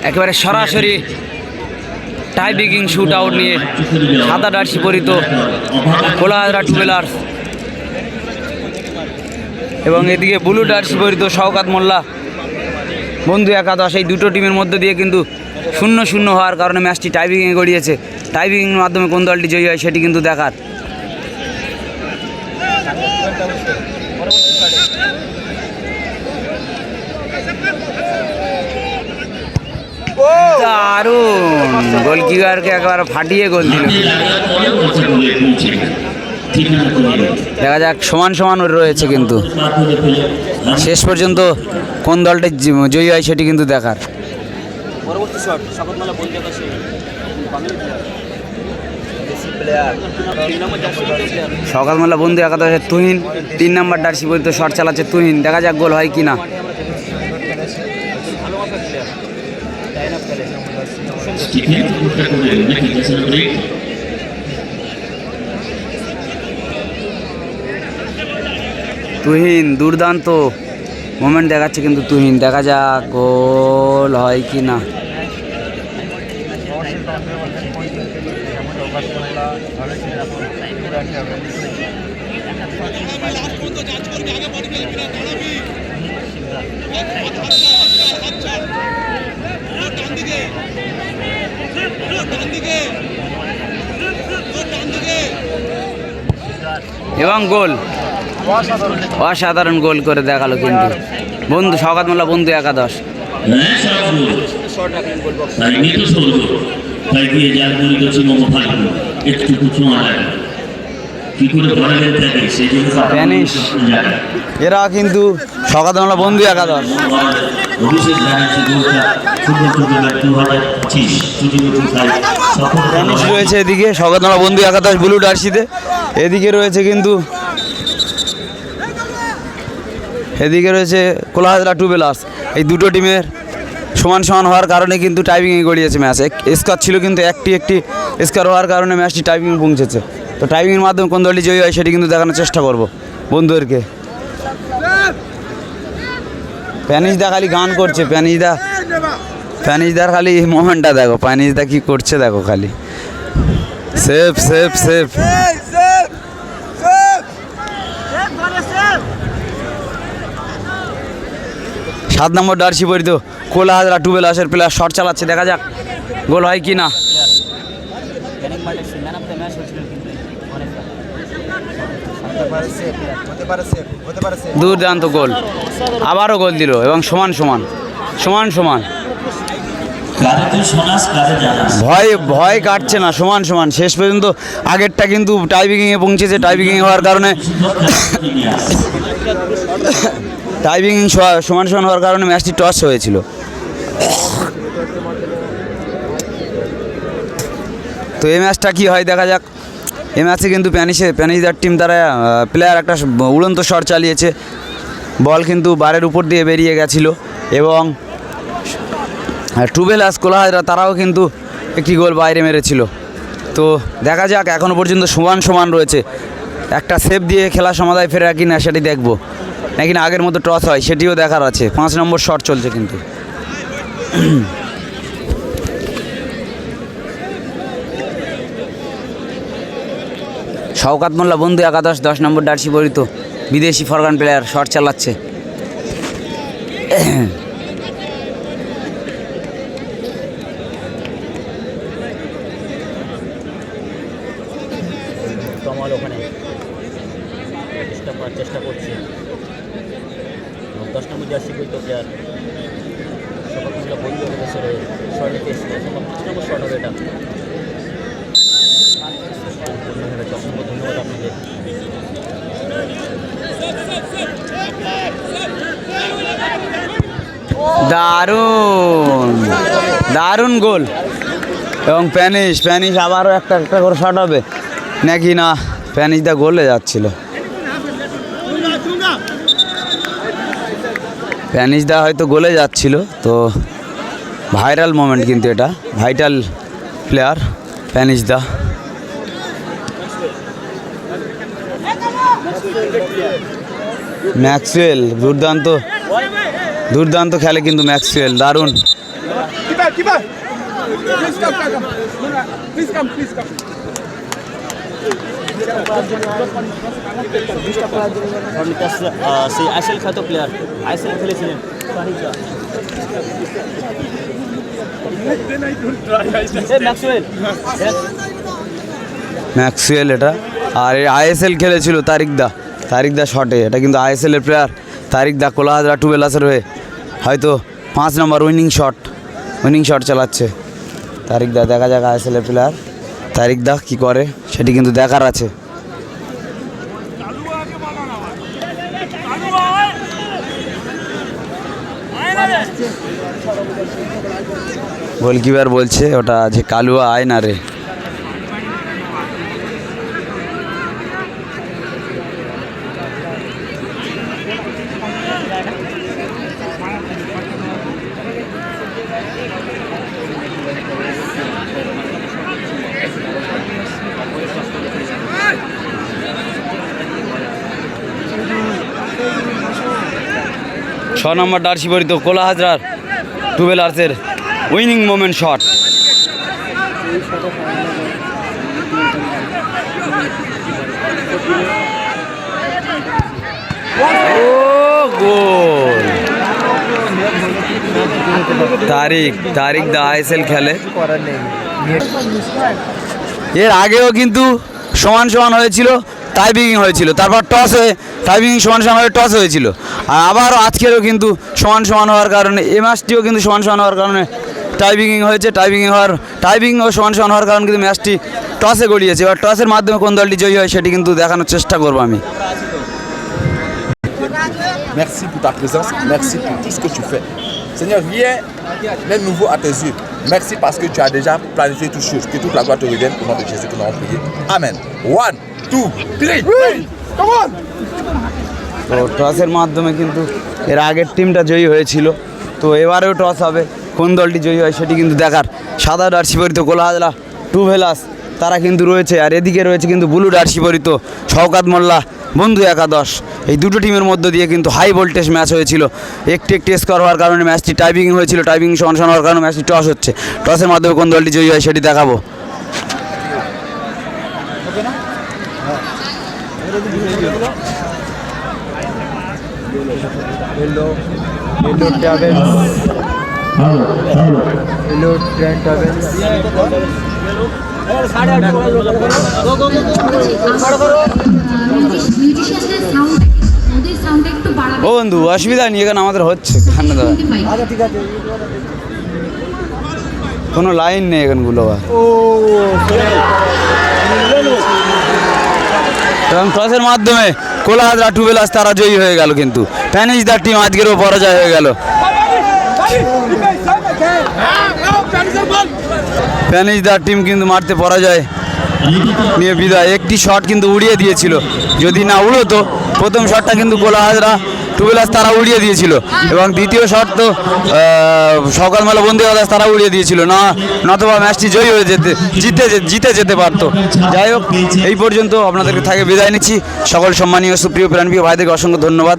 একেবারে সরাসরি tie breaking shoot out নিয়ে সাদা জার্সি পরিত কোলাহাজরা টুবেলার এবং এদিকে ব্লু জার্সি পরিত শওকত মোল্লা বন্ধু একাদশ, এই দুটো টিমের মধ্যে দিয়ে কিন্তু 0-0 হওয়ার কারণে ম্যাচটি টাই ব্রেকিংয়ে গড়িয়েছে। টাই ব্রেকিংয়ের মাধ্যমে কোন দলটি জয়ী হয় সেটি কিন্তু দেখার। দারুণ গোলকিপারকে একবার ফাটিয়ে গোল দিল। দেখা যাক, সমান সমান রয়েছে কিন্তু শেষ পর্যন্ত কোন দলটা জয়ী হয় সেটি কিন্তু দেখার। শওকত মোল্লা বন্ধু একাদশে তুহিন 3 নম্বর জার্সি পরিত শট চালাচ্ছে তুহিন। দেখা যাক গোল হয় কিনা। তুহিন দুর্দান্ত মোমেন্ট দেখাচ্ছে কিন্তু তুহিন। দেখা যাক গোল হয় কি না। এবং গোল, অসাধারণ গোল করে দেখালো কিন্তু বন্ধু শওকত মোল্লা বন্ধু একাদশ। এরা কিন্তু শওকত মোল্লা বন্ধু একাদশ। রয়েছে এদিকে শওকত মোল্লা বন্ধু একাদশ ব্লু জার্সিতে, এদিকে রয়েছে কিন্তু কোলাহাজরা টুবেলার্স। এই দুটো টিমের সমান সমান হওয়ার কারণে কিন্তু টাইমিংয়ে গড়িয়েছে ম্যাচ। স্কোর ছিল কিন্তু একটি স্কোর হওয়ার কারণে ম্যাচটি টাইমিং পৌঁছেছে। তো টাইমিংয়ের মাধ্যমে কোন দলটি জয়ী হয় সেটি কিন্তু দেখানোর চেষ্টা করব বন্ধুদেরকে। প্যানিশদা খালি গান করছে, প্যানিশদার খালি মোমেন্টটা দেখো, প্যানিশদা কি করছে দেখো খালি। সেফ সেফ সেফ 7 নম্বর জার্সি পরিত কোলাহাজরা টুবেলার্সের প্লেয়ার শট চালাচ্ছে। দেখা যাক গোল হয় কি না। দুর্দান্ত গোল, আবারও গোল দিল এবং সমান সমান ভয় কাটছে না, সমান সমান শেষ পর্যন্ত। আগেরটা কিন্তু টাই ব্রেকিংয়ে পৌঁছেছে। টাই ব্রেকিং হওয়ার কারণে সমান হওয়ার কারণে ম্যাচটি টস হয়েছিল। তো এই ম্যাচটা কি হয় দেখা যাক। এই ম্যাচে কিন্তু প্যানিশদার টিম দ্বারা প্লেয়ার একটা উড়ন্ত শট চালিয়েছে, বল কিন্তু বারের উপর দিয়ে বেরিয়ে গেছিল এবং টুবেলার্স কোলাহাজরা তারাও কিন্তু একটি গোল বাইরে মেরেছিল। তো দেখা যাক, এখনও পর্যন্ত সমান রয়েছে। একটা সেভ দিয়ে খেলা সমাধায় ফেরা কি না সেটি দেখবো, নাকি না আগের মতো টস হয় সেটিও দেখার আছে। 5 নম্বর শট চলছে কিন্তু। শওকত মোল্লা বন্ধু একাদশ 10 নম্বর জার্সি পরিত বিদেশি ফরগান প্লেয়ার শট চালাচ্ছে। চেষ্টা করছে 10 নম্বর জার্সি পরিত প্লেয়ার শওকত মোল্লা বন্ধু একাদশের শট নিতে এসেছে। 5 নম্বর শট হবে এটা। অসংখ্য ধন্যবাদ আপনাদের। দারুণ গোল এবং প্যানিশ আবারও একটা করে শট হবে নাকি না। প্যানিশদা গোলে যাচ্ছিল, প্যানিশদা হয়তো গোলে যাচ্ছিল। তো ভাইরাল মোমেন্ট কিন্তু, এটা ভাইটাল প্লেয়ার প্যানিশদা। ম্যাক্সওয়েল দুর্দান্ত খেলে কিন্তু ম্যাক্সওয়েল, দারুণ সেই আইএসএল খ্যাত প্লেয়ার আইএসএল খেলেছিলেন ম্যাক্সওয়েল এটা, আর আইএসএল খেলেছিল তারিকদা শটে, এটা কিন্তু আইএসএল এর প্লেয়ার তারিকদা কোলাহাজরা টুবেলাসের হয়ে হয়তো 5 নম্বর উইনিং শট চালাচ্ছে তারিকদা। দেখা যাক আইএসএল এর প্লেয়ার তারিকদা কি করে সেটি কিন্তু দেখার আছে। গোলকিপার বলছে ওটা যে কালুয়া আয় না রে। ছ নম্বর ডার্সি পরিত কোলাহাজরার টুবেলার্সের উইনিং মোমেন্ট শট। ও গোল! তারিক দা আইএসএল খেলে। এর আগেও কিন্তু সমান হয়েছিল, টাইব্রেকিং হয়েছিল, তারপর টস হয়ে টাইব্রেকিং সমান হয়ে টস হয়েছিল, আর আবারও আজকেরও কিন্তু সমান হওয়ার কারণে এই ম্যাচটিও কিন্তু সমান হওয়ার কারণে টাইব্রেকিং হয়েছে। টাইব্রেকিং ও সমান হওয়ার কারণে কিন্তু ম্যাচটি টসে গড়িয়েছে। এবার টসের মাধ্যমে কোন দলটি জয়ী হয় সেটি কিন্তু দেখানোর চেষ্টা করবো আমি। Merci pour ta présence, merci pour tout ce que tu fais. Seigneur, rien n'est nouveau à tes yeux. Merci parce que tu as déjà planifié toutes choses. Que toute la gloire te revienne au nom de Jésus que nous avons prié. Amen. 1, 2, 3. Come on! তো টসের মাধ্যমে কিন্তু এর আগের টিমটা জয়ী হয়েছিল, তো এবারেও toss হবে, কোন দলটি জয়ী হয় সেটি কিন্তু দেখার। সাদা ডার্সি পরিত কোলাহাজরা টুভেলাস তারা কিন্তু রয়েছে, আর এদিকে রয়েছে কিন্তু ব্লু ডার্সি পরিত শওকাত মোল্লা বন্ধু একাদশ। এই দুটো টিমের মধ্য দিয়ে কিন্তু হাই ভোল্টেজ ম্যাচ হয়েছিল। একটি স্কোর হওয়ার কারণে ম্যাচটি টাইব্রেকিং হয়েছিল, টাইব্রেকিং সমান হওয়ার কারণে ম্যাচটি টস হচ্ছে। টসের মাধ্যমে কোন দলটি জয়ী হয় সেটি দেখাবো। ও বন্ধু অসুবিধা নেই, এখানে আমাদের হচ্ছে কোনো লাইন নেই এখানগুলো। এবং টসের মাধ্যমে কোলাহাজরা টুবেলাস তারা জয়ী হয়ে গেল, কিন্তু প্যানিশদার টিম আজকেরও পরাজয় হয়ে গেল। প্যানিশদার টিম কিন্তু মারতে পরাজয় নিয়ে বিদায়। একটি শট কিন্তু উড়িয়ে দিয়েছিল, যদি না উড়োতো প্রথম শটটা কিন্তু কোলাহাজরা টুবেলাস তারা উড়িয়ে দিয়েছিল, এবং দ্বিতীয় শট তো শওকাত মোল্লা বন্ধু একাদশ তারা উড়িয়ে দিয়েছিল, নতবা ম্যাচটি জয়ী হয়ে জিতে যেতে পারতো। যাই হোক, এই পর্যন্ত আপনাদেরকে থাকে বিদায় নিচ্ছি। সকল সম্মানীয় সুপ্রিয় প্রাণপ্রিয় ভাইদেরকে অসংখ্য ধন্যবাদ।